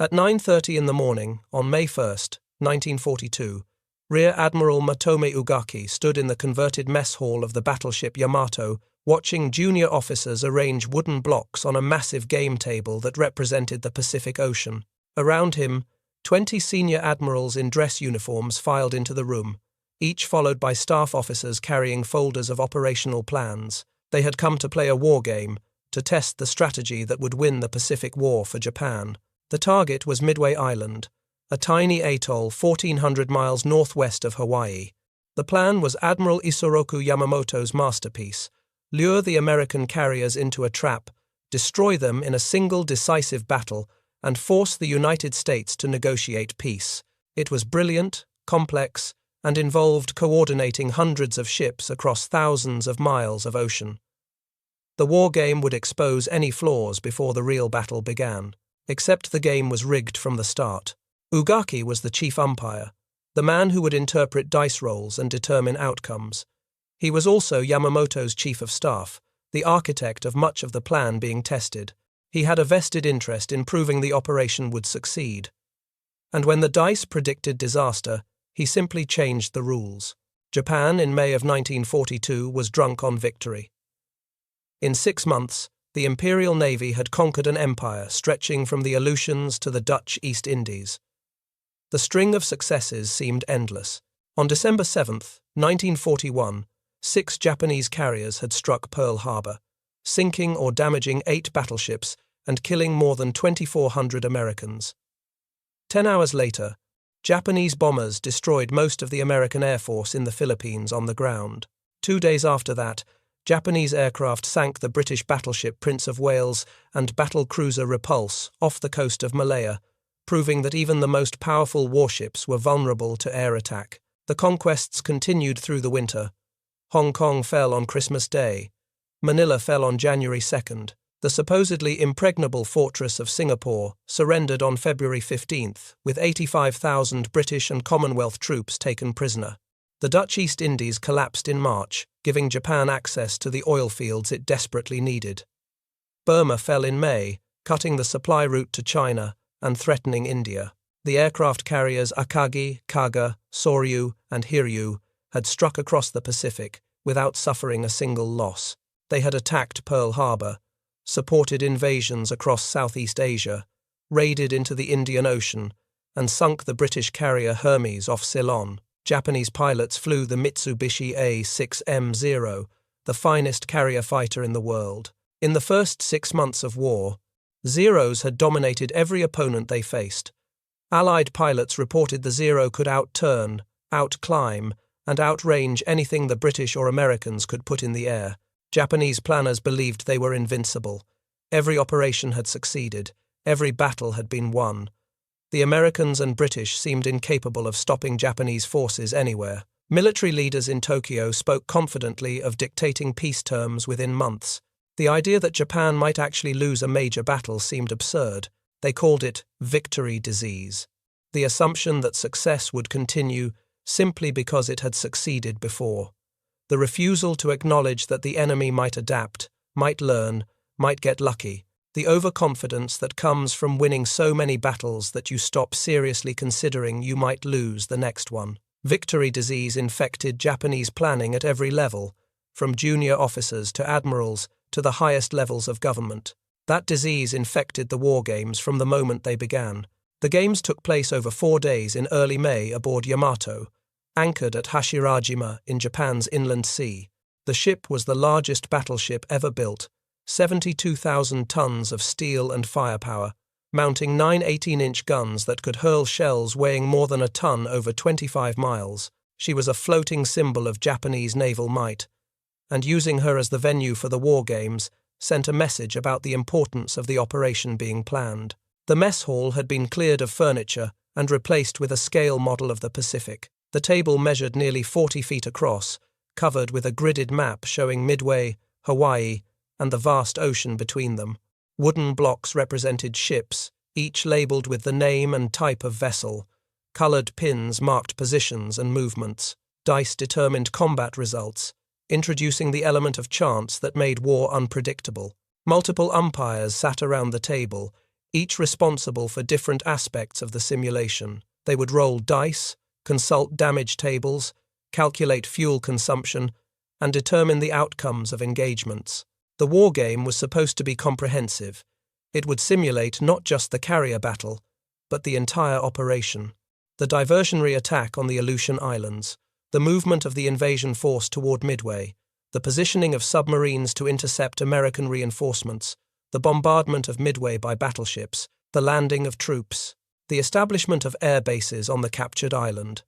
At 9:30 in the morning, on May 1st, 1942, Rear Admiral Matome Ugaki stood in the converted mess hall of the battleship Yamato, watching junior officers arrange wooden blocks on a massive game table that represented the Pacific Ocean. Around him, 20 senior admirals in dress uniforms filed into the room, each followed by staff officers carrying folders of operational plans. They had come to play a war game, to test the strategy that would win the Pacific War for Japan. The target was Midway Island, a tiny atoll 1,400 miles northwest of Hawaii. The plan was Admiral Isoroku Yamamoto's masterpiece: lure the American carriers into a trap, destroy them in a single decisive battle, and force the United States to negotiate peace. It was brilliant, complex, and involved coordinating hundreds of ships across thousands of miles of ocean. The war game would expose any flaws before the real battle began. Except the game was rigged from the start. Ugaki was the chief umpire, the man who would interpret dice rolls and determine outcomes. He was also Yamamoto's chief of staff, the architect of much of the plan being tested. He had a vested interest in proving the operation would succeed. And when the dice predicted disaster, he simply changed the rules. Japan, in May of 1942, was drunk on victory. In 6 months, the Imperial Navy had conquered an empire stretching from the Aleutians to the Dutch East Indies. The string of successes seemed endless. On December 7, 1941, 6 Japanese carriers had struck Pearl Harbor, sinking or damaging 8 battleships and killing more than 2,400 Americans. 10 hours later, Japanese bombers destroyed most of the American Air Force in the Philippines on the ground. 2 days after that, Japanese aircraft sank the British battleship Prince of Wales and battlecruiser Repulse off the coast of Malaya, proving that even the most powerful warships were vulnerable to air attack. The conquests continued through the winter. Hong Kong fell on Christmas Day. Manila fell on January 2nd. The supposedly impregnable fortress of Singapore surrendered on February 15th, with 85,000 British and Commonwealth troops taken prisoner. The Dutch East Indies collapsed in March, giving Japan access to the oil fields it desperately needed. Burma fell in May, cutting the supply route to China and threatening India. The aircraft carriers Akagi, Kaga, Soryu, and Hiryu had struck across the Pacific without suffering a single loss. They had attacked Pearl Harbor, supported invasions across Southeast Asia, raided into the Indian Ocean, and sunk the British carrier Hermes off Ceylon. Japanese pilots flew the Mitsubishi A6M0, the finest carrier fighter in the world. In the first 6 months of war, Zeros had dominated every opponent they faced. Allied pilots reported the Zero could outturn, outclimb, and outrange anything the British or Americans could put in the air. Japanese planners believed they were invincible. Every operation had succeeded. Every battle had been won. The Americans and British seemed incapable of stopping Japanese forces anywhere. Military leaders in Tokyo spoke confidently of dictating peace terms within months. The idea that Japan might actually lose a major battle seemed absurd. They called it victory disease. The assumption that success would continue simply because it had succeeded before. The refusal to acknowledge that the enemy might adapt, might learn, might get lucky. The overconfidence that comes from winning so many battles that you stop seriously considering you might lose the next one. Victory disease infected Japanese planning at every level, from junior officers to admirals to the highest levels of government. That disease infected the war games from the moment they began. The games took place over 4 days in early May aboard Yamato, anchored at Hashirajima in Japan's inland sea. The ship was the largest battleship ever built, 72,000 tons of steel and firepower, mounting 9 18-inch guns that could hurl shells weighing more than a ton over 25 miles. She was a floating symbol of Japanese naval might, and using her as the venue for the war games sent a message about the importance of the operation being planned. The mess hall had been cleared of furniture and replaced with a scale model of the Pacific. The table measured nearly 40 feet across, covered with a gridded map showing Midway, Hawaii, and the vast ocean between them. Wooden blocks represented ships, each labelled with the name and type of vessel. Coloured pins marked positions and movements. Dice determined combat results, introducing the element of chance that made war unpredictable. Multiple umpires sat around the table, each responsible for different aspects of the simulation. They would roll dice, consult damage tables, calculate fuel consumption, and determine the outcomes of engagements. The wargame was supposed to be comprehensive. It would simulate not just the carrier battle, but the entire operation. The diversionary attack on the Aleutian Islands, the movement of the invasion force toward Midway, the positioning of submarines to intercept American reinforcements, the bombardment of Midway by battleships, the landing of troops, the establishment of air bases on the captured island.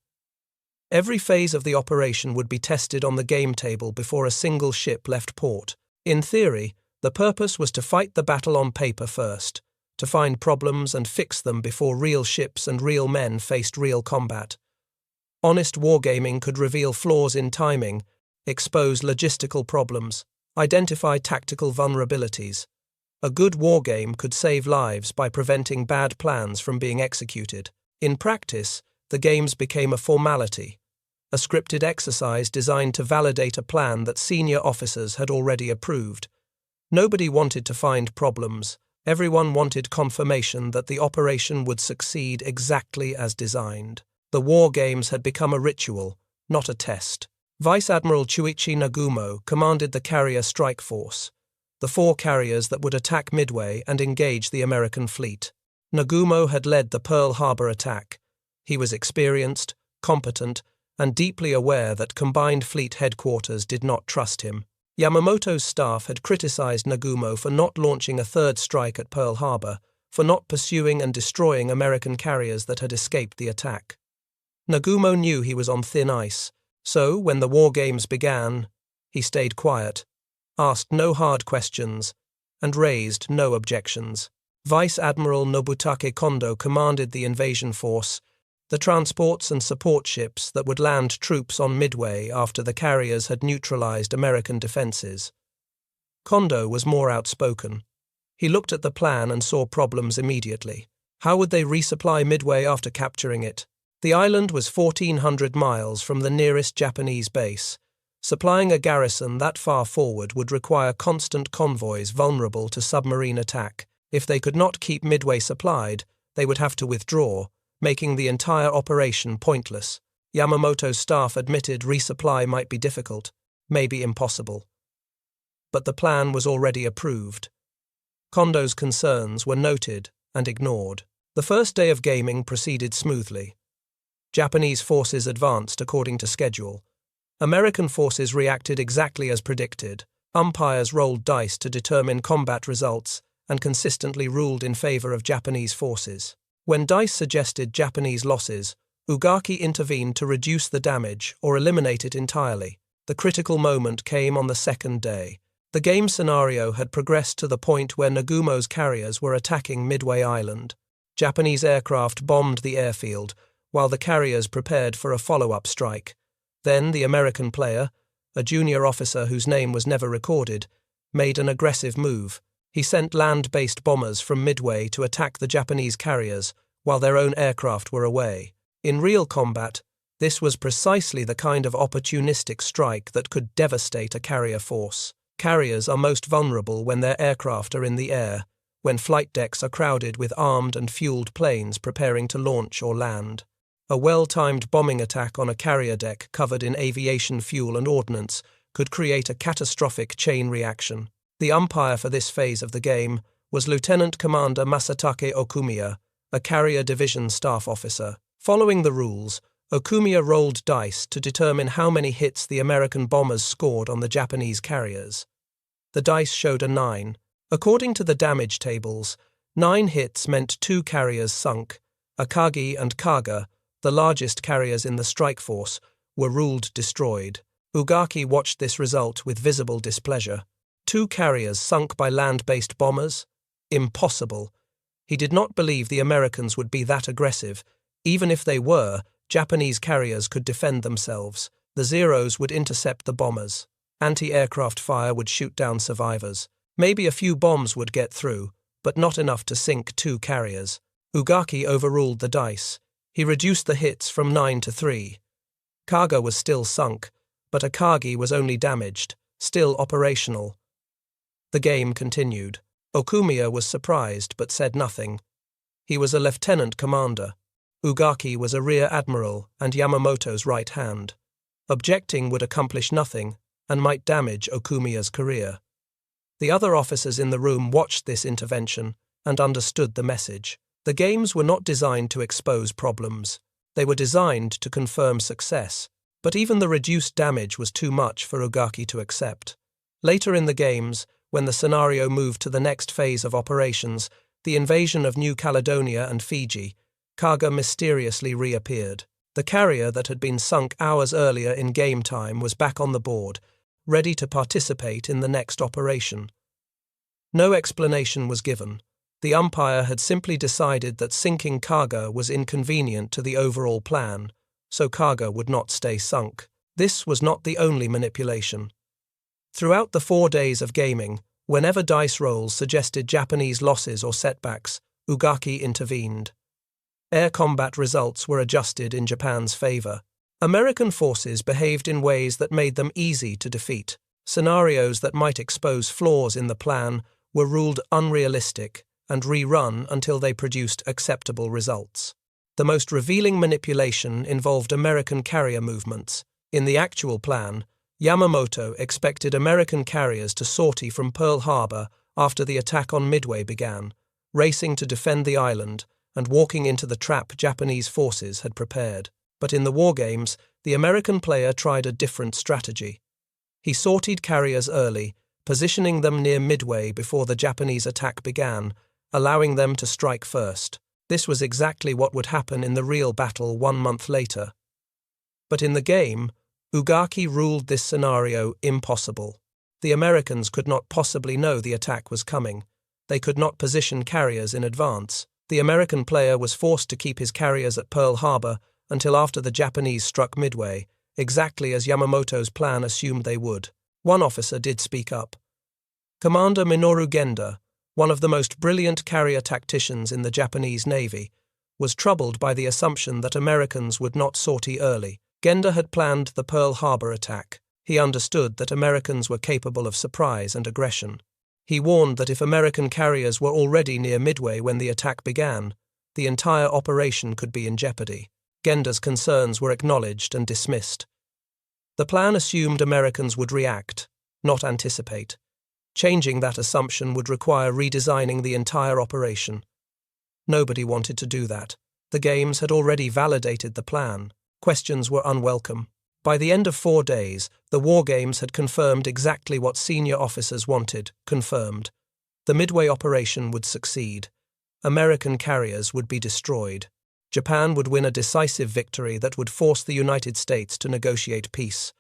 Every phase of the operation would be tested on the game table before a single ship left port. In theory, the purpose was to fight the battle on paper first, to find problems and fix them before real ships and real men faced real combat. Honest wargaming could reveal flaws in timing, expose logistical problems, identify tactical vulnerabilities. A good wargame could save lives by preventing bad plans from being executed. In practice, the games became a formality, a scripted exercise designed to validate a plan that senior officers had already approved. Nobody wanted to find problems. Everyone wanted confirmation that the operation would succeed exactly as designed. The war games had become a ritual, not a test. Vice Admiral Chuichi Nagumo commanded the carrier strike force, the 4 carriers that would attack Midway and engage the American fleet. Nagumo had led the Pearl Harbor attack. He was experienced, competent, and deeply aware that Combined Fleet Headquarters did not trust him. Yamamoto's staff had criticized Nagumo for not launching a 3rd strike at Pearl Harbor, for not pursuing and destroying American carriers that had escaped the attack. Nagumo knew he was on thin ice, so when the war games began, he stayed quiet, asked no hard questions, and raised no objections. Vice Admiral Nobutake Kondo commanded the invasion force, the transports and support ships that would land troops on Midway after the carriers had neutralized American defenses. Kondo was more outspoken. He looked at the plan and saw problems immediately. How would they resupply Midway after capturing it? The island was 1,400 miles from the nearest Japanese base. Supplying a garrison that far forward would require constant convoys vulnerable to submarine attack. If they could not keep Midway supplied, they would have to withdraw, making the entire operation pointless. Yamamoto's staff admitted resupply might be difficult, maybe impossible. But the plan was already approved. Kondo's concerns were noted and ignored. The first day of gaming proceeded smoothly. Japanese forces advanced according to schedule. American forces reacted exactly as predicted. Umpires rolled dice to determine combat results and consistently ruled in favor of Japanese forces. When dice suggested Japanese losses, Ugaki intervened to reduce the damage or eliminate it entirely. The critical moment came on the 2nd day. The game scenario had progressed to the point where Nagumo's carriers were attacking Midway Island. Japanese aircraft bombed the airfield, while the carriers prepared for a follow-up strike. Then the American player, a junior officer whose name was never recorded, made an aggressive move. He sent land-based bombers from Midway to attack the Japanese carriers while their own aircraft were away. In real combat, this was precisely the kind of opportunistic strike that could devastate a carrier force. Carriers are most vulnerable when their aircraft are in the air, when flight decks are crowded with armed and fueled planes preparing to launch or land. A well-timed bombing attack on a carrier deck covered in aviation fuel and ordnance could create a catastrophic chain reaction. The umpire for this phase of the game was Lieutenant Commander Masatake Okumiya, a carrier division staff officer. Following the rules, Okumiya rolled dice to determine how many hits the American bombers scored on the Japanese carriers. The dice showed a 9. According to the damage tables, 9 hits meant 2 carriers sunk. Akagi and Kaga, the largest carriers in the strike force, were ruled destroyed. Ugaki watched this result with visible displeasure. 2 carriers sunk by land-based bombers? Impossible. He did not believe the Americans would be that aggressive. Even if they were, Japanese carriers could defend themselves. The Zeros would intercept the bombers. Anti-aircraft fire would shoot down survivors. Maybe a few bombs would get through, but not enough to sink 2 carriers. Ugaki overruled the dice. He reduced the hits from 9 to 3. Kaga was still sunk, but Akagi was only damaged, still operational. The game continued. Okumiya was surprised but said nothing. He was a lieutenant commander. Ugaki was a rear admiral and Yamamoto's right hand. Objecting would accomplish nothing and might damage Okumiya's career. The other officers in the room watched this intervention and understood the message. The games were not designed to expose problems. They were designed to confirm success. But even the reduced damage was too much for Ugaki to accept. Later in the games, when the scenario moved to the next phase of operations, the invasion of New Caledonia and Fiji, Kaga mysteriously reappeared. The carrier that had been sunk hours earlier in game time was back on the board, ready to participate in the next operation. No explanation was given. The umpire had simply decided that sinking Kaga was inconvenient to the overall plan, so Kaga would not stay sunk. This was not the only manipulation. Throughout the 4 days of gaming, whenever dice rolls suggested Japanese losses or setbacks, Ugaki intervened. Air combat results were adjusted in Japan's favor. American forces behaved in ways that made them easy to defeat. Scenarios that might expose flaws in the plan were ruled unrealistic and rerun until they produced acceptable results. The most revealing manipulation involved American carrier movements. In the actual plan, Yamamoto expected American carriers to sortie from Pearl Harbor after the attack on Midway began, racing to defend the island and walking into the trap Japanese forces had prepared. But in the wargames, the American player tried a different strategy. He sortied carriers early, positioning them near Midway before the Japanese attack began, allowing them to strike first. This was exactly what would happen in the real battle 1 month later. But in the game, Ugaki ruled this scenario impossible. The Americans could not possibly know the attack was coming. They could not position carriers in advance. The American player was forced to keep his carriers at Pearl Harbor until after the Japanese struck Midway, exactly as Yamamoto's plan assumed they would. One officer did speak up. Commander Minoru Genda, one of the most brilliant carrier tacticians in the Japanese Navy, was troubled by the assumption that Americans would not sortie early. Genda had planned the Pearl Harbor attack. He understood that Americans were capable of surprise and aggression. He warned that if American carriers were already near Midway when the attack began, the entire operation could be in jeopardy. Genda's concerns were acknowledged and dismissed. The plan assumed Americans would react, not anticipate. Changing that assumption would require redesigning the entire operation. Nobody wanted to do that. The games had already validated the plan. Questions were unwelcome. By the end of 4 days, the war games had confirmed exactly what senior officers wanted, confirmed. The Midway operation would succeed. American carriers would be destroyed. Japan would win a decisive victory that would force the United States to negotiate peace.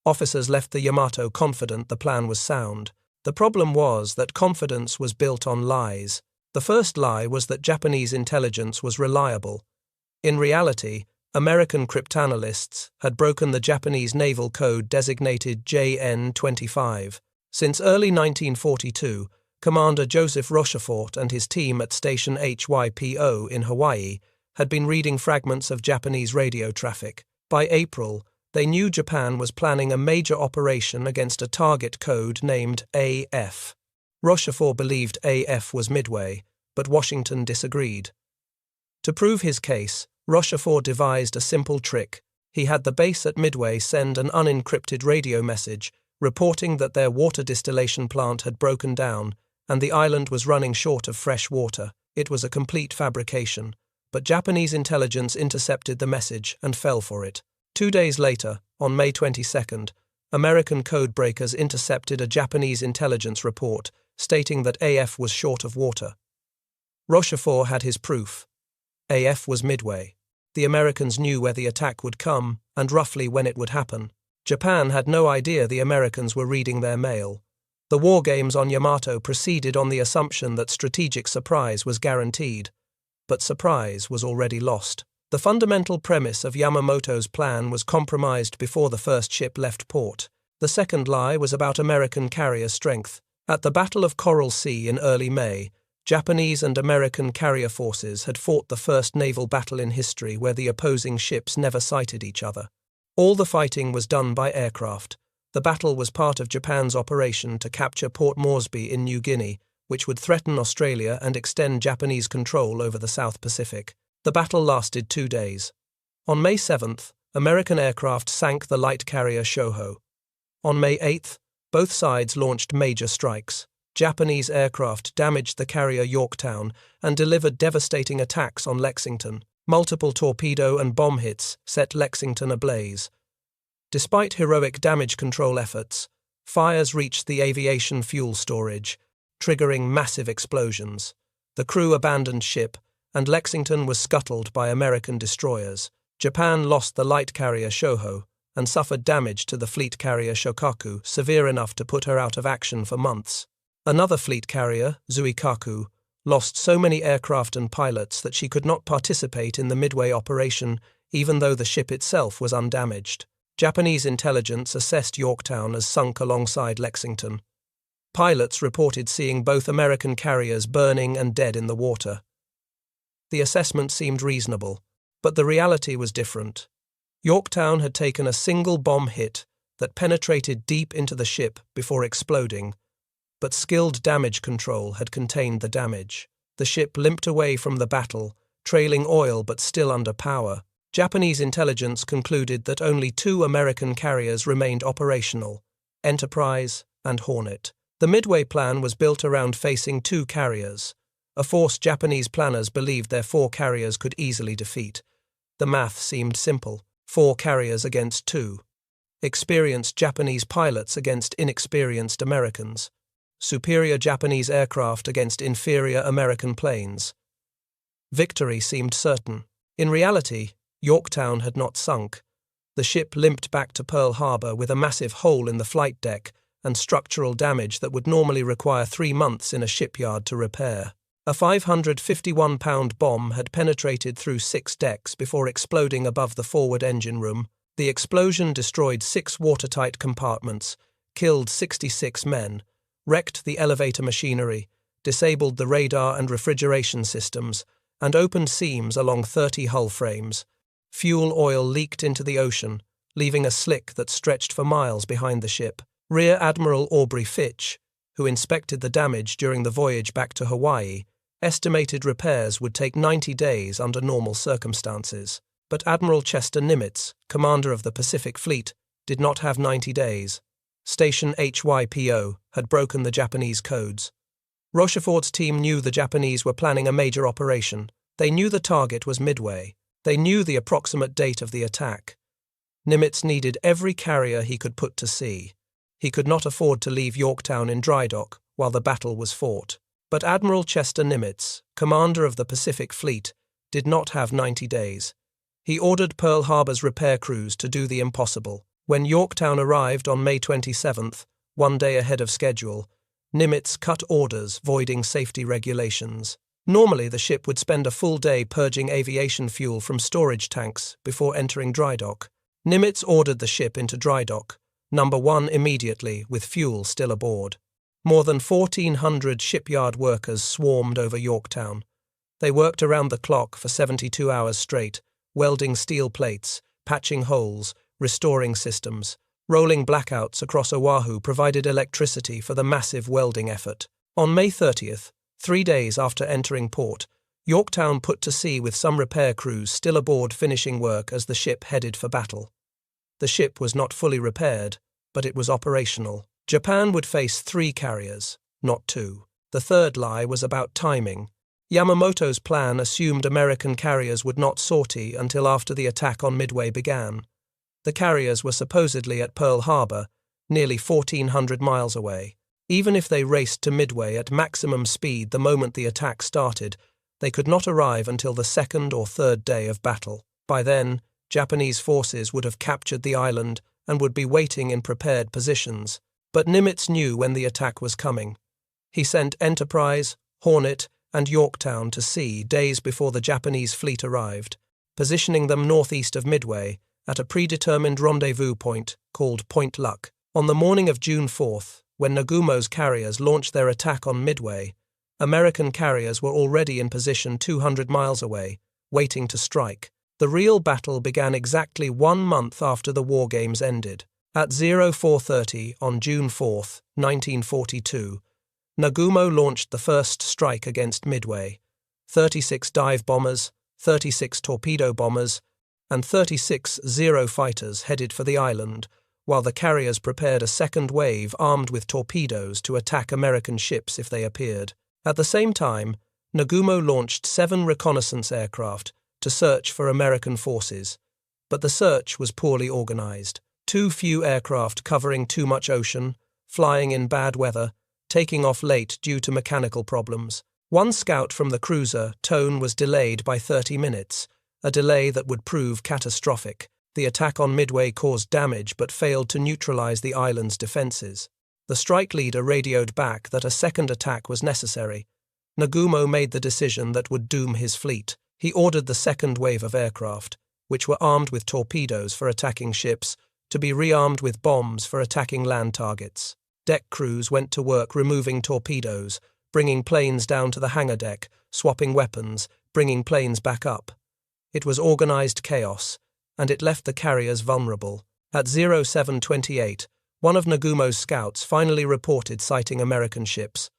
Officers left the Yamato confident the plan was sound. The problem was that confidence was built on lies. The first lie was that Japanese intelligence was reliable. In reality, American cryptanalysts had broken the Japanese naval code designated JN-25. Since early 1942, Commander Joseph Rochefort and his team at Station HYPO in Hawaii had been reading fragments of Japanese radio traffic. By April, they knew Japan was planning a major operation against a target code named AF. Rochefort believed AF was Midway, but Washington disagreed. To prove his case, Rochefort devised a simple trick. He had the base at Midway send an unencrypted radio message reporting that their water distillation plant had broken down and the island was running short of fresh water. It was a complete fabrication, but Japanese intelligence intercepted the message and fell for it. 2 days later, on May 22nd, American codebreakers intercepted a Japanese intelligence report stating that AF was short of water. Rochefort had his proof. AF was Midway. The Americans knew where the attack would come and roughly when it would happen. Japan had no idea the Americans were reading their mail. The war games on Yamato proceeded on the assumption that strategic surprise was guaranteed, but surprise was already lost. The fundamental premise of Yamamoto's plan was compromised before the first ship left port. The second lie was about American carrier strength. At the Battle of Coral Sea in early May, Japanese and American carrier forces had fought the first naval battle in history where the opposing ships never sighted each other. All the fighting was done by aircraft. The battle was part of Japan's operation to capture Port Moresby in New Guinea, which would threaten Australia and extend Japanese control over the South Pacific. The battle lasted 2 days. On May 7th, American aircraft sank the light carrier Shoho. On May 8th, both sides launched major strikes. Japanese aircraft damaged the carrier Yorktown and delivered devastating attacks on Lexington. Multiple torpedo and bomb hits set Lexington ablaze. Despite heroic damage control efforts, fires reached the aviation fuel storage, triggering massive explosions. The crew abandoned ship, and Lexington was scuttled by American destroyers. Japan lost the light carrier Shoho and suffered damage to the fleet carrier Shokaku, severe enough to put her out of action for months. Another fleet carrier, Zuikaku, lost so many aircraft and pilots that she could not participate in the Midway operation, even though the ship itself was undamaged. Japanese intelligence assessed Yorktown as sunk alongside Lexington. Pilots reported seeing both American carriers burning and dead in the water. The assessment seemed reasonable, but the reality was different. Yorktown had taken a single bomb hit that penetrated deep into the ship before exploding, but skilled damage control had contained the damage. The ship limped away from the battle, trailing oil but still under power. Japanese intelligence concluded that only 2 American carriers remained operational, Enterprise and Hornet. The Midway plan was built around facing 2 carriers, a force Japanese planners believed their 4 carriers could easily defeat. The math seemed simple: 4 carriers against 2. Experienced Japanese pilots against inexperienced Americans. Superior Japanese aircraft against inferior American planes. Victory seemed certain. In reality, Yorktown had not sunk. The ship limped back to Pearl Harbor with a massive hole in the flight deck and structural damage that would normally require 3 months in a shipyard to repair. A 551-pound bomb had penetrated through 6 decks before exploding above the forward engine room. The explosion destroyed 6 watertight compartments, killed 66 men, wrecked the elevator machinery, disabled the radar and refrigeration systems, and opened seams along 30 hull frames. Fuel oil leaked into the ocean, leaving a slick that stretched for miles behind the ship. Rear Admiral Aubrey Fitch, who inspected the damage during the voyage back to Hawaii, estimated repairs would take 90 days under normal circumstances. But Admiral Chester Nimitz, commander of the Pacific Fleet, did not have 90 days. Station HYPO had broken the Japanese codes. Rochefort's team knew the Japanese were planning a major operation. They knew the target was Midway. They knew the approximate date of the attack. Nimitz needed every carrier he could put to sea. He could not afford to leave Yorktown in dry dock while the battle was fought. But Admiral Chester Nimitz, commander of the Pacific Fleet, did not have 90 days. He ordered Pearl Harbor's repair crews to do the impossible. When Yorktown arrived on May 27th, 1 day ahead of schedule, Nimitz cut orders voiding safety regulations. Normally, the ship would spend a full day purging aviation fuel from storage tanks before entering dry dock. Nimitz ordered the ship into dry dock, number 1 immediately, with fuel still aboard. More than 1,400 shipyard workers swarmed over Yorktown. They worked around the clock for 72 hours straight, welding steel plates, patching holes, restoring systems. Rolling blackouts across Oahu provided electricity for the massive welding effort. On May 30th, 3 days after entering port, Yorktown put to sea with some repair crews still aboard finishing work as the ship headed for battle. The ship was not fully repaired, but it was operational. Japan would face 3 carriers, not 2. The third lie was about timing. Yamamoto's plan assumed American carriers would not sortie until after the attack on Midway began. The carriers were supposedly at Pearl Harbor, nearly 1,400 miles away. Even if they raced to Midway at maximum speed the moment the attack started, they could not arrive until the 2nd or 3rd day of battle. By then, Japanese forces would have captured the island and would be waiting in prepared positions. But Nimitz knew when the attack was coming. He sent Enterprise, Hornet, and Yorktown to sea days before the Japanese fleet arrived, positioning them northeast of Midway at a predetermined rendezvous point called Point Luck. On the morning of June 4th, when Nagumo's carriers launched their attack on Midway, American carriers were already in position 200 miles away, waiting to strike. The real battle began exactly 1 month after the war games ended. At 0430 on June 4th, 1942, Nagumo launched the first strike against Midway. 36 dive bombers, 36 torpedo bombers, and 36 Zero fighters headed for the island, while the carriers prepared a second wave armed with torpedoes to attack American ships if they appeared. At the same time, Nagumo launched 7 reconnaissance aircraft to search for American forces, but the search was poorly organized. Too few aircraft covering too much ocean, flying in bad weather, taking off late due to mechanical problems. One scout from the cruiser, Tone, was delayed by 30 minutes, a delay that would prove catastrophic. The attack on Midway caused damage but failed to neutralize the island's defenses. The strike leader radioed back that a second attack was necessary. Nagumo made the decision that would doom his fleet. He ordered the second wave of aircraft, which were armed with torpedoes for attacking ships, to be rearmed with bombs for attacking land targets. Deck crews went to work removing torpedoes, bringing planes down to the hangar deck, swapping weapons, bringing planes back up. It was organized chaos, and it left the carriers vulnerable. At 0728, one of Nagumo's scouts finally reported sighting American ships.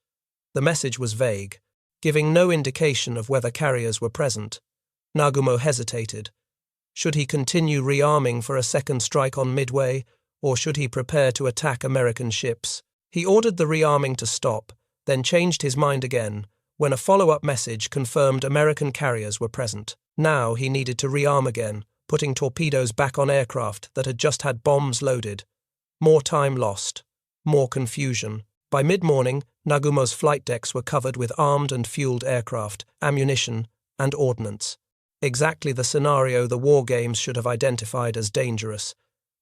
The message was vague, giving no indication of whether carriers were present. Nagumo hesitated. Should he continue rearming for a second strike on Midway, or should he prepare to attack American ships? He ordered the rearming to stop, then changed his mind again when a follow-up message confirmed American carriers were present. Now he needed to rearm again, putting torpedoes back on aircraft that had just had bombs loaded. More time lost. More confusion. By mid-morning, Nagumo's flight decks were covered with armed and fueled aircraft, ammunition, and ordnance. Exactly the scenario the war games should have identified as dangerous.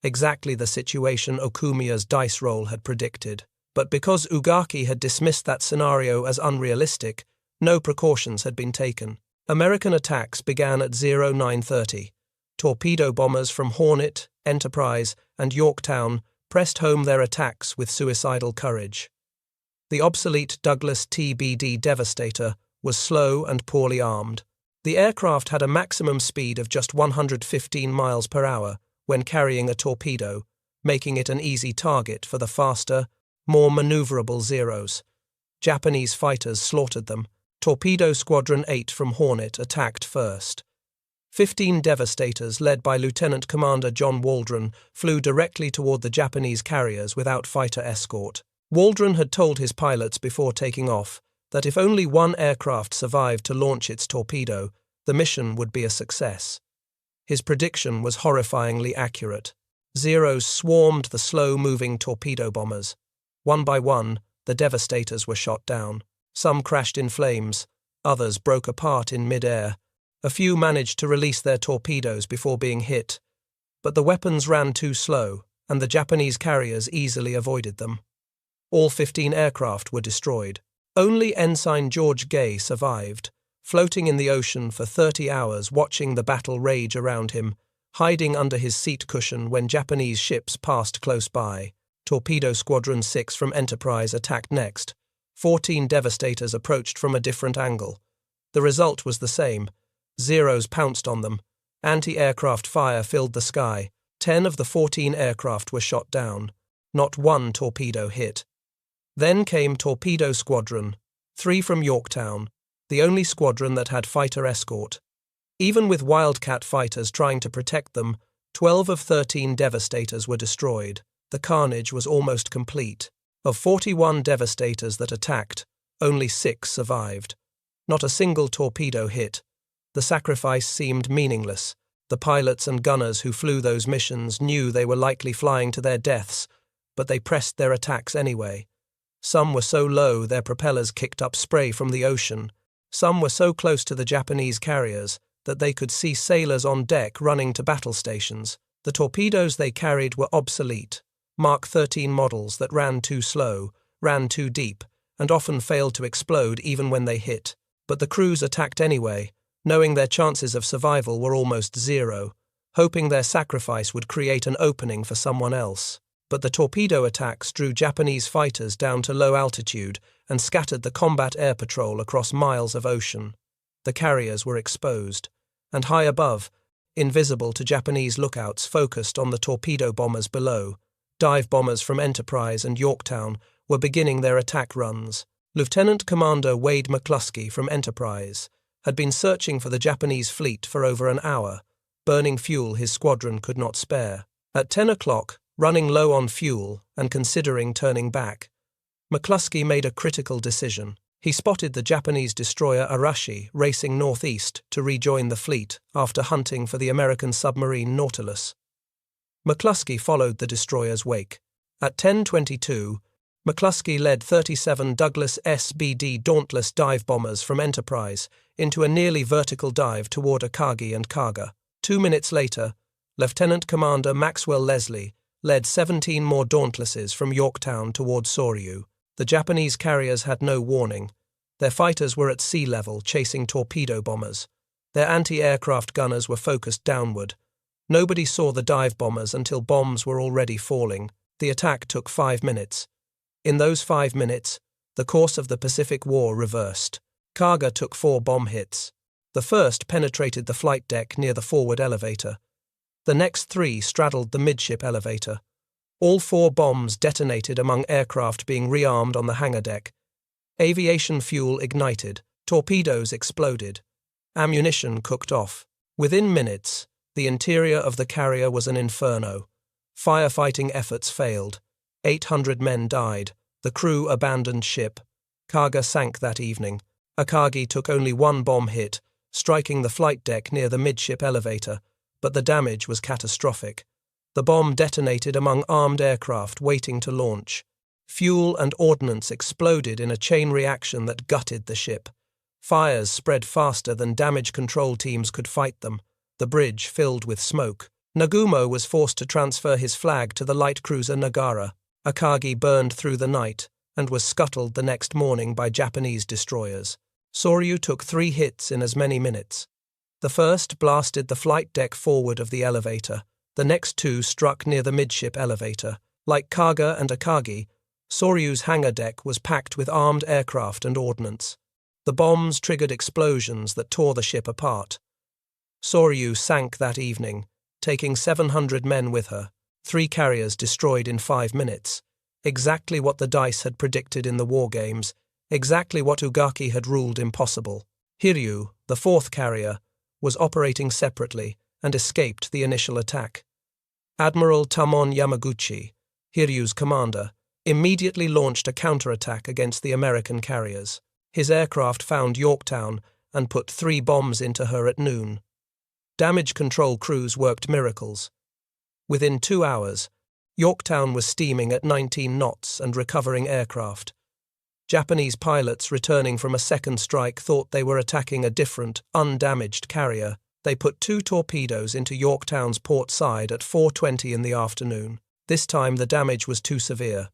Exactly the situation Okumiya's dice roll had predicted. But because Ugaki had dismissed that scenario as unrealistic, no precautions had been taken. American attacks began at 0930. Torpedo bombers from Hornet, Enterprise, and Yorktown pressed home their attacks with suicidal courage. The obsolete Douglas TBD Devastator was slow and poorly armed. The aircraft had a maximum speed of just 115 miles per hour when carrying a torpedo, making it an easy target for the faster, more maneuverable Zeros. Japanese fighters slaughtered them. Torpedo Squadron 8 from Hornet attacked first. 15 Devastators, led by Lieutenant Commander John Waldron, flew directly toward the Japanese carriers without fighter escort. Waldron had told his pilots before taking off that if only one aircraft survived to launch its torpedo, the mission would be a success. His prediction was horrifyingly accurate. Zeros swarmed the slow-moving torpedo bombers. One by one, the Devastators were shot down. Some crashed in flames, others broke apart in mid-air. A few managed to release their torpedoes before being hit, but the weapons ran too slow, and the Japanese carriers easily avoided them. All 15 aircraft were destroyed. Only Ensign George Gay survived, floating in the ocean for 30 hours watching the battle rage around him, hiding under his seat cushion when Japanese ships passed close by. Torpedo Squadron 6 from Enterprise attacked next. 14 Devastators approached from a different angle. The result was the same. Zeros pounced on them. Anti-aircraft fire filled the sky. 10 of the 14 aircraft were shot down. Not one torpedo hit. Then came Torpedo Squadron, 3 from Yorktown, the only squadron that had fighter escort. Even with Wildcat fighters trying to protect them, 12 of 13 Devastators were destroyed. The carnage was almost complete. Of 41 Devastators that attacked, only 6 survived. Not a single torpedo hit. The sacrifice seemed meaningless. The pilots and gunners who flew those missions knew they were likely flying to their deaths, but they pressed their attacks anyway. Some were so low their propellers kicked up spray from the ocean. Some were so close to the Japanese carriers that they could see sailors on deck running to battle stations. The torpedoes they carried were obsolete, Mark 13 models that ran too slow, ran too deep, and often failed to explode even when they hit. But the crews attacked anyway, knowing their chances of survival were almost zero, hoping their sacrifice would create an opening for someone else. But the torpedo attacks drew Japanese fighters down to low altitude and scattered the combat air patrol across miles of ocean. The carriers were exposed, and high above, invisible to Japanese lookouts focused on the torpedo bombers below, dive bombers from Enterprise and Yorktown were beginning their attack runs. Lieutenant Commander Wade McCluskey from Enterprise had been searching for the Japanese fleet for over an hour, burning fuel his squadron could not spare. At 10 o'clock, running low on fuel and considering turning back, McCluskey made a critical decision. He spotted the Japanese destroyer Arashi racing northeast to rejoin the fleet after hunting for the American submarine Nautilus. McCluskey followed the destroyer's wake. At 10:22, McCluskey led 37 Douglas SBD Dauntless dive bombers from Enterprise into a nearly vertical dive toward Akagi and Kaga. 2 minutes later, Lieutenant Commander Maxwell Leslie led 17 more Dauntlesses from Yorktown toward Soryu. The Japanese carriers had no warning. Their fighters were at sea level chasing torpedo bombers. Their anti-aircraft gunners were focused downward. Nobody saw the dive bombers until bombs were already falling. The attack took 5 minutes. In those 5 minutes, the course of the Pacific War reversed. Kaga took 4 bomb hits. The first penetrated the flight deck near the forward elevator. The next 3 straddled the midship elevator. All 4 bombs detonated among aircraft being rearmed on the hangar deck. Aviation fuel ignited. Torpedoes exploded. Ammunition cooked off. Within minutes, the interior of the carrier was an inferno. Firefighting efforts failed. 800 men died. The crew abandoned ship. Kaga sank that evening. Akagi took only 1 bomb hit, striking the flight deck near the midship elevator, but the damage was catastrophic. The bomb detonated among armed aircraft waiting to launch. Fuel and ordnance exploded in a chain reaction that gutted the ship. Fires spread faster than damage control teams could fight them. The bridge filled with smoke. Nagumo was forced to transfer his flag to the light cruiser Nagara. Akagi burned through the night and was scuttled the next morning by Japanese destroyers. Soryu took 3 hits in as many minutes. The first blasted the flight deck forward of the elevator. The next 2 struck near the midship elevator. Like Kaga and Akagi, Soryu's hangar deck was packed with armed aircraft and ordnance. The bombs triggered explosions that tore the ship apart. Soryu sank that evening, taking 700 men with her. 3 carriers destroyed in 5 minutes. Exactly what the dice had predicted in the war games. Exactly what Ugaki had ruled impossible. Hiryu, the 4th carrier, was operating separately and escaped the initial attack. Admiral Tamon Yamaguchi, Hiryu's commander, immediately launched a counterattack against the American carriers. His aircraft found Yorktown and put 3 bombs into her at noon. Damage control crews worked miracles. Within 2 hours, Yorktown was steaming at 19 knots and recovering aircraft. Japanese pilots returning from a second strike thought they were attacking a different, undamaged carrier. They put 2 torpedoes into Yorktown's port side at 4:20 in the afternoon. This time the damage was too severe.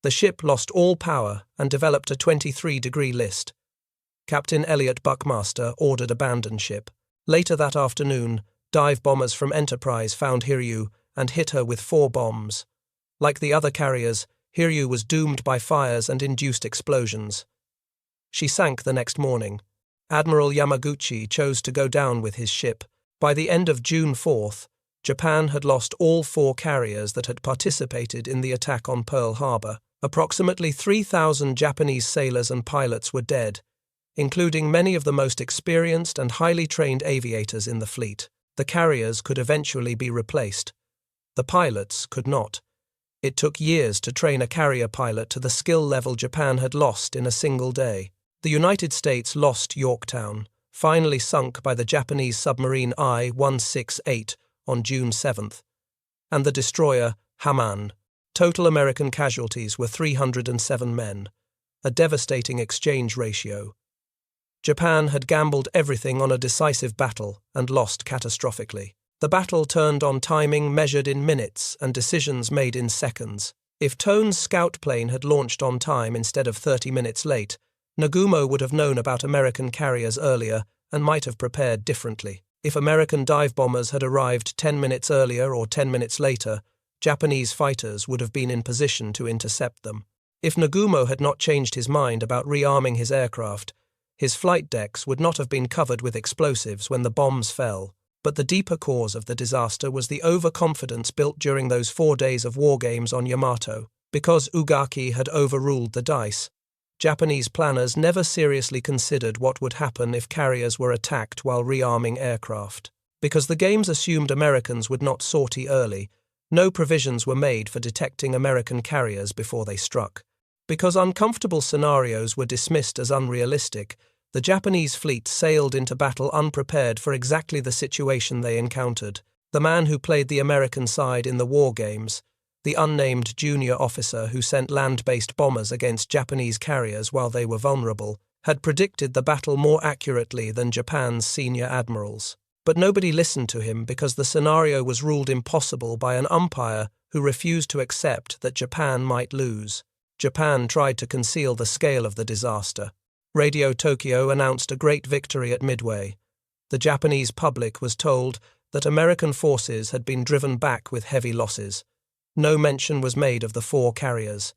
The ship lost all power and developed a 23-degree list. Captain Elliot Buckmaster ordered abandon ship. Later that afternoon, dive bombers from Enterprise found Hiryu and hit her with 4 bombs. Like the other carriers, Hiryu was doomed by fires and induced explosions. She sank the next morning. Admiral Yamaguchi chose to go down with his ship. By the end of June 4th, Japan had lost all 4 carriers that had participated in the attack on Pearl Harbor. Approximately 3,000 Japanese sailors and pilots were dead, including many of the most experienced and highly trained aviators in the fleet. The carriers could eventually be replaced. The pilots could not. It took years to train a carrier pilot to the skill level Japan had lost in a single day. The United States lost Yorktown, finally sunk by the Japanese submarine I-168 on June 7th, and the destroyer Hamman. Total American casualties were 307 men, a devastating exchange ratio. Japan had gambled everything on a decisive battle and lost catastrophically. The battle turned on timing measured in minutes and decisions made in seconds. If Tone's scout plane had launched on time instead of 30 minutes late, Nagumo would have known about American carriers earlier and might have prepared differently. If American dive bombers had arrived 10 minutes earlier or 10 minutes later, Japanese fighters would have been in position to intercept them. If Nagumo had not changed his mind about rearming his aircraft, his flight decks would not have been covered with explosives when the bombs fell. But the deeper cause of the disaster was the overconfidence built during those 4 days of war games on Yamato. Because Ugaki had overruled the dice, Japanese planners never seriously considered what would happen if carriers were attacked while rearming aircraft. Because the games assumed Americans would not sortie early, no provisions were made for detecting American carriers before they struck. Because uncomfortable scenarios were dismissed as unrealistic, the Japanese fleet sailed into battle unprepared for exactly the situation they encountered. The man who played the American side in the war games, the unnamed junior officer who sent land-based bombers against Japanese carriers while they were vulnerable, had predicted the battle more accurately than Japan's senior admirals. But nobody listened to him because the scenario was ruled impossible by an umpire who refused to accept that Japan might lose. Japan tried to conceal the scale of the disaster. Radio Tokyo announced a great victory at Midway. The Japanese public was told that American forces had been driven back with heavy losses. No mention was made of the 4 carriers.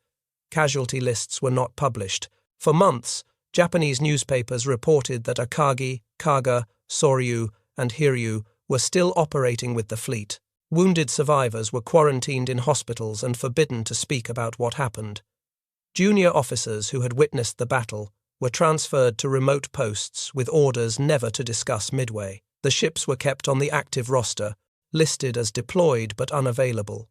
Casualty lists were not published. For months, Japanese newspapers reported that Akagi, Kaga, Soryu, and Hiryu were still operating with the fleet. Wounded survivors were quarantined in hospitals and forbidden to speak about what happened. Junior officers who had witnessed the battle were transferred to remote posts with orders never to discuss Midway. The ships were kept on the active roster, listed as deployed but unavailable.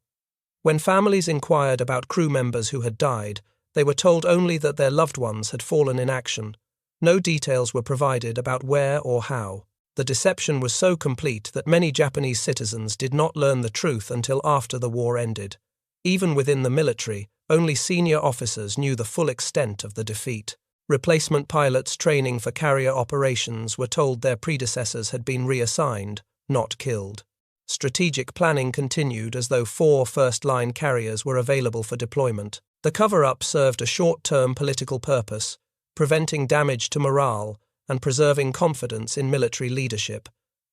When families inquired about crew members who had died, they were told only that their loved ones had fallen in action. No details were provided about where or how. The deception was so complete that many Japanese citizens did not learn the truth until after the war ended. Even within the military, only senior officers knew the full extent of the defeat. Replacement pilots training for carrier operations were told their predecessors had been reassigned, not killed. Strategic planning continued as though 4 first-line carriers were available for deployment. The cover-up served a short-term political purpose, preventing damage to morale and preserving confidence in military leadership,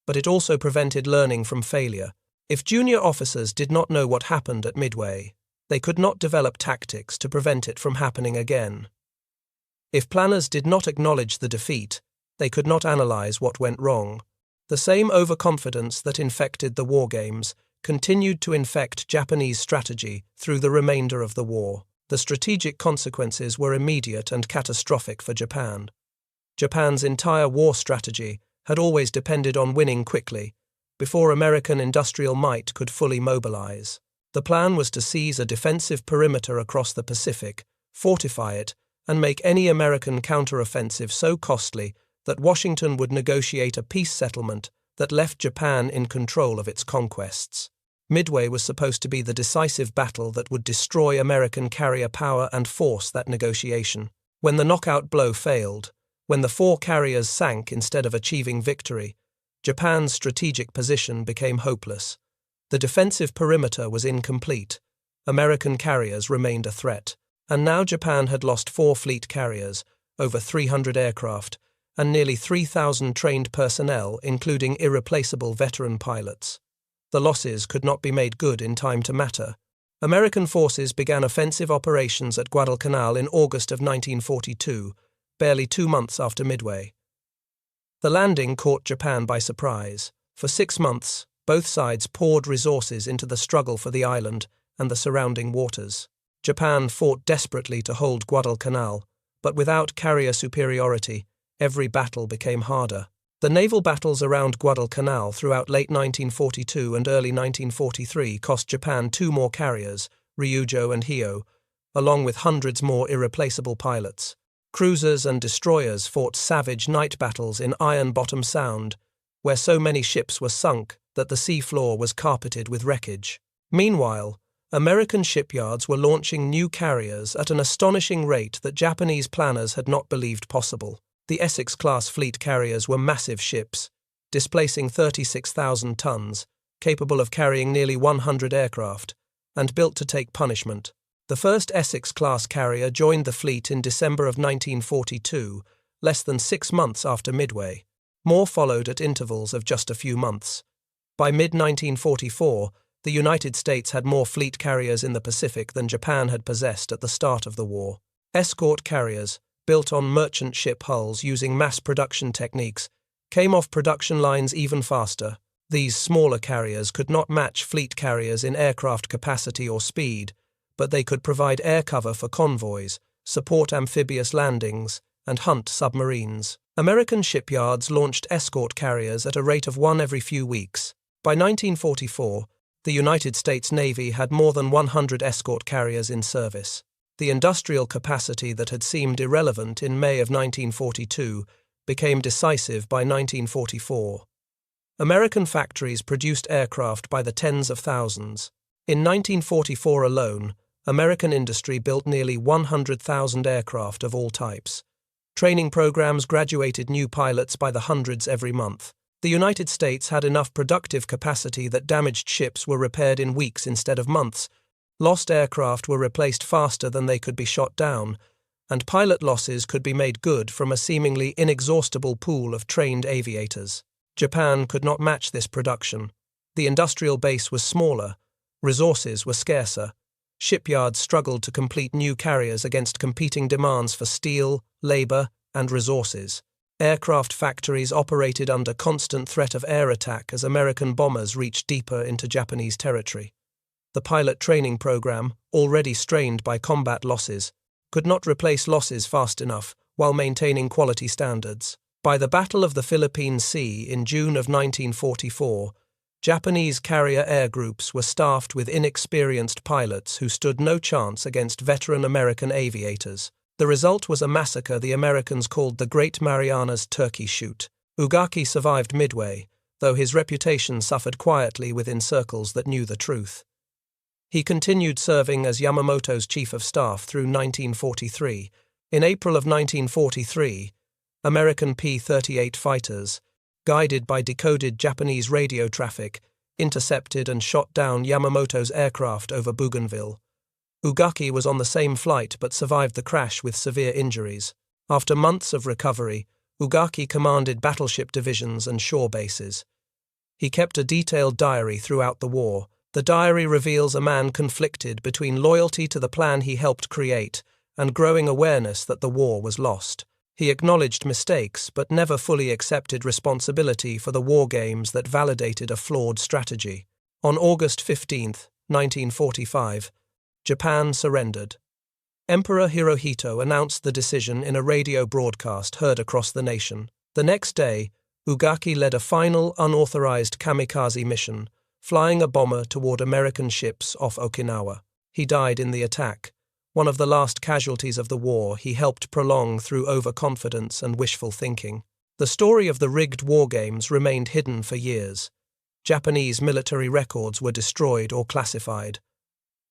but it also prevented learning from failure. If junior officers did not know what happened at Midway, they could not develop tactics to prevent it from happening again. If planners did not acknowledge the defeat, they could not analyze what went wrong. The same overconfidence that infected the war games continued to infect Japanese strategy through the remainder of the war. The strategic consequences were immediate and catastrophic for Japan. Japan's entire war strategy had always depended on winning quickly, before American industrial might could fully mobilize. The plan was to seize a defensive perimeter across the Pacific, fortify it, and make any American counteroffensive so costly that Washington would negotiate a peace settlement that left Japan in control of its conquests. Midway was supposed to be the decisive battle that would destroy American carrier power and force that negotiation. When the knockout blow failed, when the 4 carriers sank instead of achieving victory, Japan's strategic position became hopeless. The defensive perimeter was incomplete. American carriers remained a threat. And now Japan had lost 4 fleet carriers, over 300 aircraft, and nearly 3,000 trained personnel, including irreplaceable veteran pilots. The losses could not be made good in time to matter. American forces began offensive operations at Guadalcanal in August of 1942, barely 2 months after Midway. The landing caught Japan by surprise. For 6 months, both sides poured resources into the struggle for the island and the surrounding waters. Japan fought desperately to hold Guadalcanal, but without carrier superiority, every battle became harder. The naval battles around Guadalcanal throughout late 1942 and early 1943 cost Japan 2 more carriers, Ryujo and Hyo, along with hundreds more irreplaceable pilots. Cruisers and destroyers fought savage night battles in Iron Bottom Sound, where so many ships were sunk that the sea floor was carpeted with wreckage. Meanwhile, American shipyards were launching new carriers at an astonishing rate that Japanese planners had not believed possible. The Essex-class fleet carriers were massive ships, displacing 36,000 tons, capable of carrying nearly 100 aircraft, and built to take punishment. The first Essex-class carrier joined the fleet in December of 1942, less than 6 months after Midway. More followed at intervals of just a few months. By mid-1944, the United States had more fleet carriers in the Pacific than Japan had possessed at the start of the war. Escort carriers, built on merchant ship hulls using mass production techniques, came off production lines even faster. These smaller carriers could not match fleet carriers in aircraft capacity or speed, but they could provide air cover for convoys, support amphibious landings, and hunt submarines. American shipyards launched escort carriers at a rate of one every few weeks. By 1944, the United States Navy had more than 100 escort carriers in service. The industrial capacity that had seemed irrelevant in May of 1942 became decisive by 1944. American factories produced aircraft by the tens of thousands. In 1944 alone, American industry built nearly 100,000 aircraft of all types. Training programs graduated new pilots by the hundreds every month. The United States had enough productive capacity that damaged ships were repaired in weeks instead of months, lost aircraft were replaced faster than they could be shot down, and pilot losses could be made good from a seemingly inexhaustible pool of trained aviators. Japan could not match this production. The industrial base was smaller, resources were scarcer, shipyards struggled to complete new carriers against competing demands for steel, labor, and resources. Aircraft factories operated under constant threat of air attack as American bombers reached deeper into Japanese territory. The pilot training program, already strained by combat losses, could not replace losses fast enough while maintaining quality standards. By the Battle of the Philippine Sea in June of 1944, Japanese carrier air groups were staffed with inexperienced pilots who stood no chance against veteran American aviators. The result was a massacre the Americans called the Great Marianas Turkey Shoot. Ugaki survived Midway, though his reputation suffered quietly within circles that knew the truth. He continued serving as Yamamoto's chief of staff through 1943. In April of 1943, American P-38 fighters, guided by decoded Japanese radio traffic, intercepted and shot down Yamamoto's aircraft over Bougainville. Ugaki was on the same flight but survived the crash with severe injuries. After months of recovery, Ugaki commanded battleship divisions and shore bases. He kept a detailed diary throughout the war. The diary reveals a man conflicted between loyalty to the plan he helped create and growing awareness that the war was lost. He acknowledged mistakes but never fully accepted responsibility for the war games that validated a flawed strategy. On August 15, 1945, Japan surrendered. Emperor Hirohito announced the decision in a radio broadcast heard across the nation. The next day, Ugaki led a final unauthorized kamikaze mission, flying a bomber toward American ships off Okinawa. He died in the attack, one of the last casualties of the war he helped prolong through overconfidence and wishful thinking. The story of the rigged war games remained hidden for years. Japanese military records were destroyed or classified.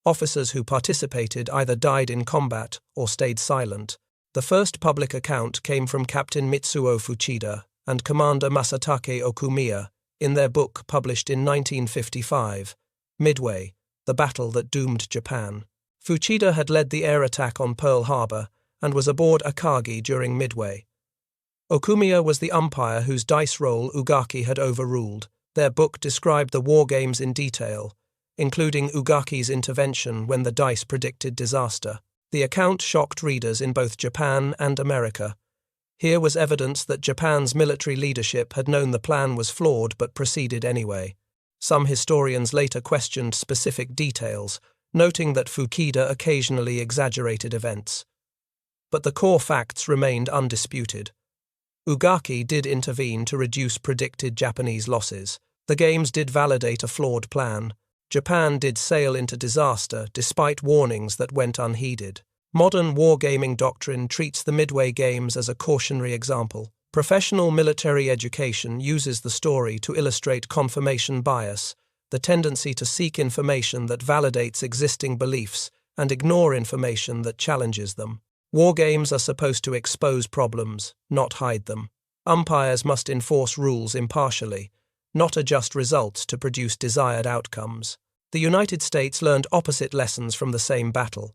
Officers who participated either died in combat or stayed silent. The first public account came from Captain Mitsuo Fuchida and Commander Masatake Okumiya in their book published in 1955, Midway, The Battle That Doomed Japan. Fuchida had led the air attack on Pearl Harbor and was aboard Akagi during Midway. Okumiya was the umpire whose dice roll Ugaki had overruled. Their book described the war games in detail, including Ugaki's intervention when the dice predicted disaster. The account shocked readers in both Japan and America. Here was evidence that Japan's military leadership had known the plan was flawed but proceeded anyway. Some historians later questioned specific details, noting that Fuchida occasionally exaggerated events. But the core facts remained undisputed. Ugaki did intervene to reduce predicted Japanese losses. The games did validate a flawed plan. Japan did sail into disaster despite warnings that went unheeded. Modern wargaming doctrine treats the Midway Games as a cautionary example. Professional military education uses the story to illustrate confirmation bias, the tendency to seek information that validates existing beliefs and ignore information that challenges them. Wargames are supposed to expose problems, not hide them. Umpires must enforce rules impartially, not adjust results to produce desired outcomes. The United States learned opposite lessons from the same battle.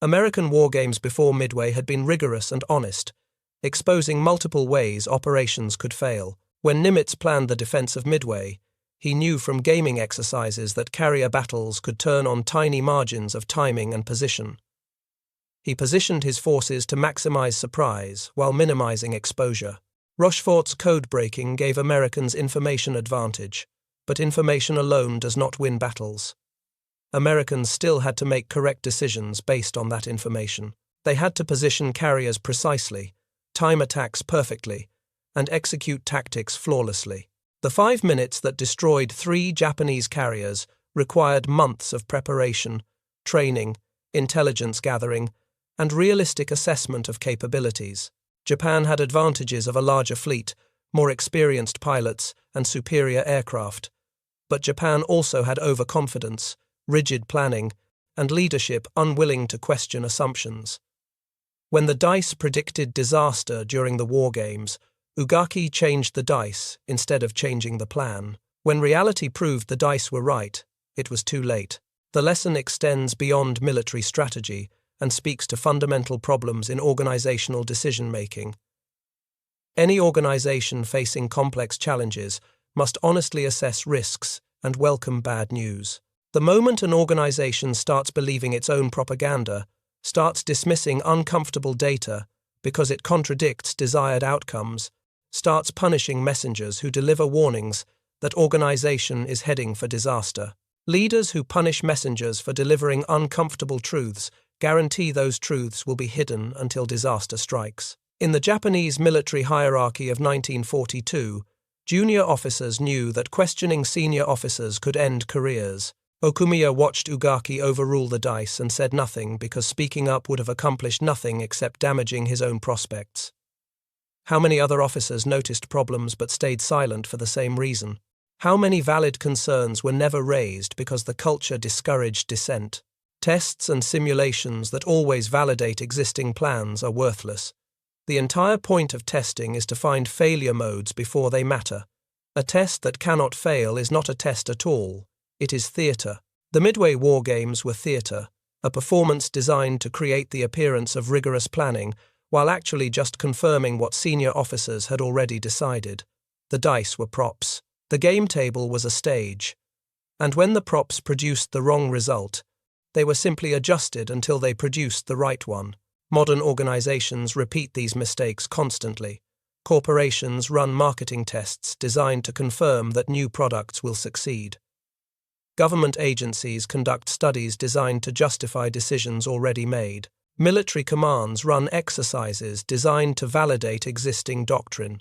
American wargames before Midway had been rigorous and honest, exposing multiple ways operations could fail. When Nimitz planned the defense of Midway, he knew from gaming exercises that carrier battles could turn on tiny margins of timing and position. He positioned his forces to maximize surprise while minimizing exposure. Rochefort's code-breaking gave Americans information advantage, but information alone does not win battles. Americans still had to make correct decisions based on that information. They had to position carriers precisely, time attacks perfectly, and execute tactics flawlessly. The 5 minutes that destroyed 3 Japanese carriers required months of preparation, training, intelligence gathering, and realistic assessment of capabilities. Japan had advantages of a larger fleet, more experienced pilots, and superior aircraft. But Japan also had overconfidence, rigid planning, and leadership unwilling to question assumptions. When the dice predicted disaster during the war games, Ugaki changed the dice instead of changing the plan. When reality proved the dice were right, it was too late. The lesson extends beyond military strategy and speaks to fundamental problems in organizational decision-making. Any organization facing complex challenges must honestly assess risks and welcome bad news. The moment an organization starts believing its own propaganda, starts dismissing uncomfortable data because it contradicts desired outcomes, starts punishing messengers who deliver warnings that organization is heading for disaster. Leaders who punish messengers for delivering uncomfortable truths guarantee those truths will be hidden until disaster strikes. In the Japanese military hierarchy of 1942, junior officers knew that questioning senior officers could end careers. Okumiya watched Ugaki overrule the dice and said nothing because speaking up would have accomplished nothing except damaging his own prospects. How many other officers noticed problems but stayed silent for the same reason? How many valid concerns were never raised because the culture discouraged dissent? Tests and simulations that always validate existing plans are worthless. The entire point of testing is to find failure modes before they matter. A test that cannot fail is not a test at all. It is theatre. The Midway War Games were theatre, a performance designed to create the appearance of rigorous planning while actually just confirming what senior officers had already decided. The dice were props. The game table was a stage. And when the props produced the wrong result, they were simply adjusted until they produced the right one. Modern organizations repeat these mistakes constantly. Corporations run marketing tests designed to confirm that new products will succeed. Government agencies conduct studies designed to justify decisions already made. Military commands run exercises designed to validate existing doctrine.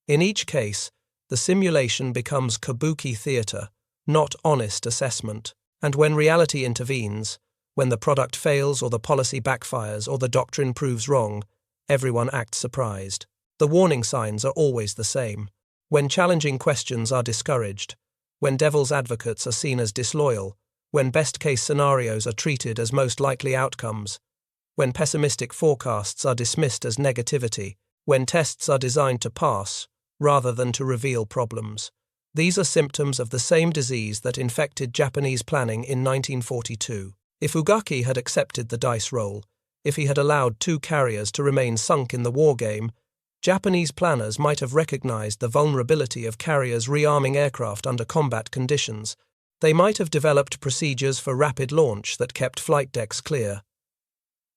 In each case, the simulation becomes kabuki theater, not honest assessment. And when reality intervenes, when the product fails or the policy backfires or the doctrine proves wrong, everyone acts surprised. The warning signs are always the same. When challenging questions are discouraged, when devil's advocates are seen as disloyal, when best-case scenarios are treated as most likely outcomes, when pessimistic forecasts are dismissed as negativity, when tests are designed to pass rather than to reveal problems. These are symptoms of the same disease that infected Japanese planning in 1942. If Ugaki had accepted the dice roll, if he had allowed 2 carriers to remain sunk in the war game, Japanese planners might have recognized the vulnerability of carriers rearming aircraft under combat conditions. They might have developed procedures for rapid launch that kept flight decks clear.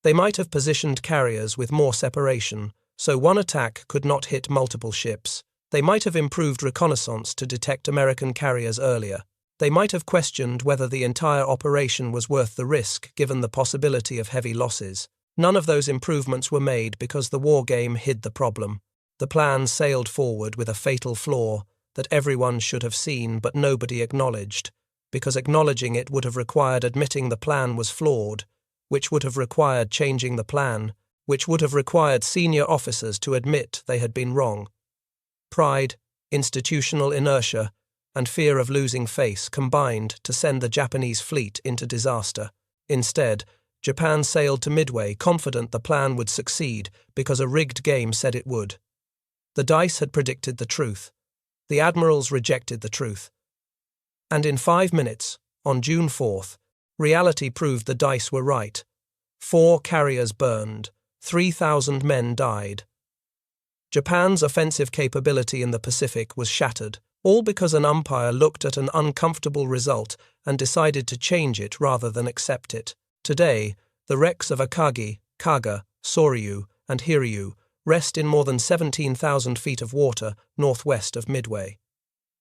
They might have positioned carriers with more separation, so one attack could not hit multiple ships. They might have improved reconnaissance to detect American carriers earlier. They might have questioned whether the entire operation was worth the risk given the possibility of heavy losses. None of those improvements were made because the war game hid the problem. The plan sailed forward with a fatal flaw that everyone should have seen but nobody acknowledged, because acknowledging it would have required admitting the plan was flawed, which would have required changing the plan, which would have required senior officers to admit they had been wrong. Pride, institutional inertia, and fear of losing face combined to send the Japanese fleet into disaster. Instead, Japan sailed to Midway confident the plan would succeed because a rigged game said it would. The dice had predicted the truth. The admirals rejected the truth. And in 5 minutes, on June 4th, reality proved the dice were right. 4 carriers burned, 3,000 men died. Japan's offensive capability in the Pacific was shattered, all because an umpire looked at an uncomfortable result and decided to change it rather than accept it. Today, the wrecks of Akagi, Kaga, Soryu, and Hiryu rest in more than 17,000 feet of water northwest of Midway.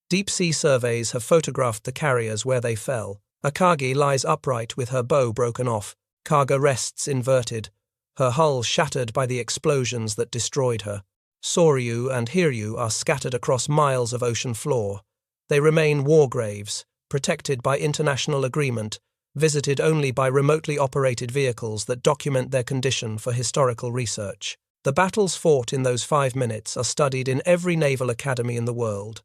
Deep-sea surveys have photographed the carriers where they fell. Akagi lies upright with her bow broken off. Kaga rests inverted. her hull shattered by the explosions that destroyed her. Soryu and Hiryu are scattered across miles of ocean floor. They remain war graves, protected by international agreement, visited only by remotely operated vehicles that document their condition for historical research. The battles fought in those 5 minutes are studied in every naval academy in the world.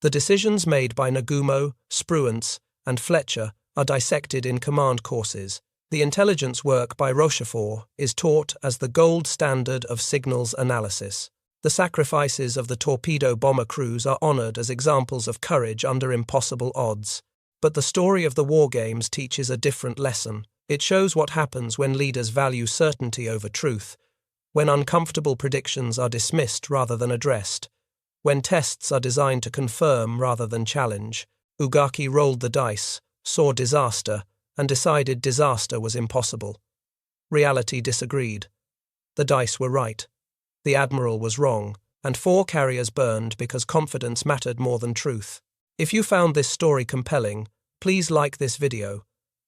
The decisions made by Nagumo, Spruance, and Fletcher are dissected in command courses. The intelligence work by Rochefort is taught as the gold standard of signals analysis. The sacrifices of the torpedo bomber crews are honored as examples of courage under impossible odds. But the story of the war games teaches a different lesson. It shows what happens when leaders value certainty over truth, when uncomfortable predictions are dismissed rather than addressed, when tests are designed to confirm rather than challenge. Ugaki rolled the dice, saw disaster, and decided disaster was impossible. Reality disagreed. The dice were right. The admiral was wrong, and 4 carriers burned because confidence mattered more than truth. If you found this story compelling, please like this video.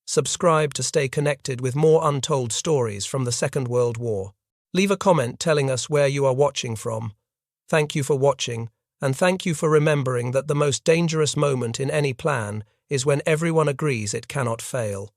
Subscribe to stay connected with more untold stories from the Second World War. Leave a comment telling us where you are watching from. Thank you for watching, and thank you for remembering that the most dangerous moment in any plan is when everyone agrees it cannot fail.